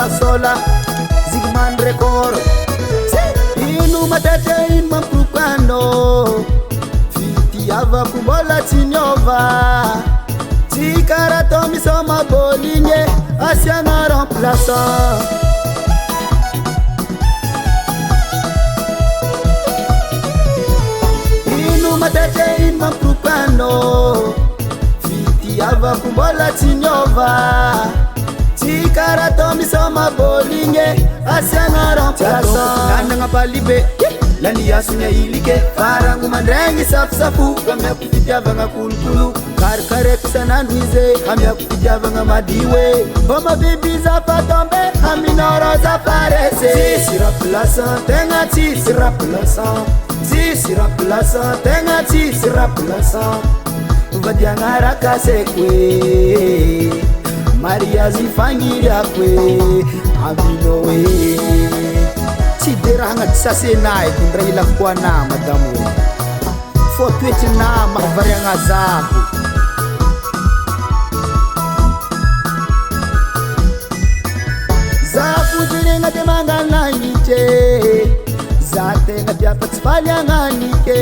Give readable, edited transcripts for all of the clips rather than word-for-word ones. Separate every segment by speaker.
Speaker 1: sola Zigman record Inu matete in mamprukano Fiti ava kumbola tinyova Tikara tomi soma bolinye Asiana remplaçant Inu matete in mamprukano Fiti ava kumbola tinyova Tikara tomi soma bolinye Asiana remplaçant Nana nga palibe Lani yasunya ilike Farangu mandrengi safu Kamya kufijava nga kulukulu Kare kusana nwize Kamya kufijava nga madiwe Boma bibi za fatombe Aminoro za farese Tisi remplaçant Tenga tisi remplaçant Tisi remplaçant Tenga tisi remplaçant Vadiangara kase kwe Maria zifanyiria kwe Aminowe Tidera hanga tisase nae Kundra hila kwa na madamu Fotueti na mahvari anga zaku Zaku zirenga temanga nganite Zate nga tiapa tifali anganike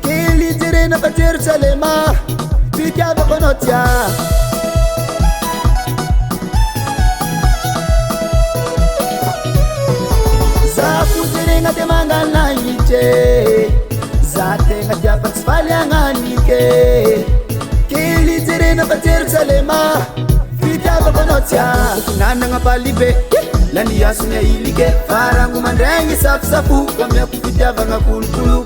Speaker 1: Kili zirena pa Jerusalema Pikiava konotia Zakuziringa temanga naiche Zate nga tiapa tifali anganike Kili zirena pa Jerusalema Pikiava konotia Nana nga palibe Lani yasunya ilike Farangu mandrengi safu Kamya kufijava nga kulukulu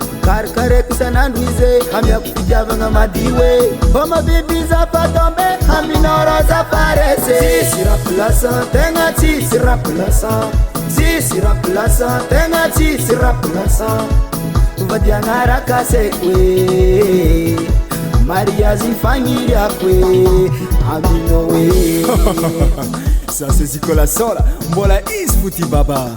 Speaker 1: Kare kusana nwize Kamya kufijava nga madiwe Boma bibi za fatombe Aminoro za farese Tisi remplaçant Tenga tisi remplaçant Tisi remplaçant Tenga tisi remplaçant Vadiangara kase kwe Maria zifanyiria kwe Aminowe
Speaker 2: Ça c'est Zikola Sola, Mbola is Fouti Baba.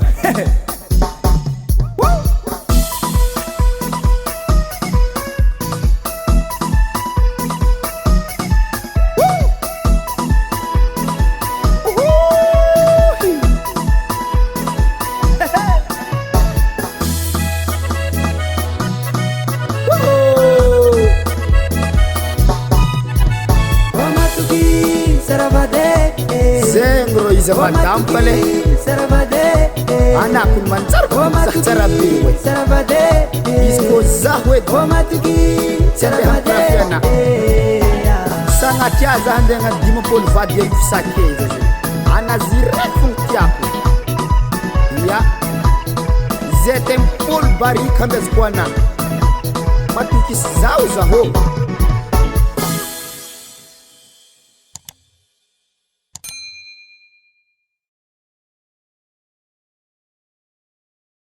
Speaker 1: Zengro iza madampale Anakun mancar Sara biwe Isko zahwe Sere haprafiana Sangat ya zahande nga dimopol vadye ifsake Ana zirefung tiaku Ya Zetem pol bari kambez kwana Matukis zau zaho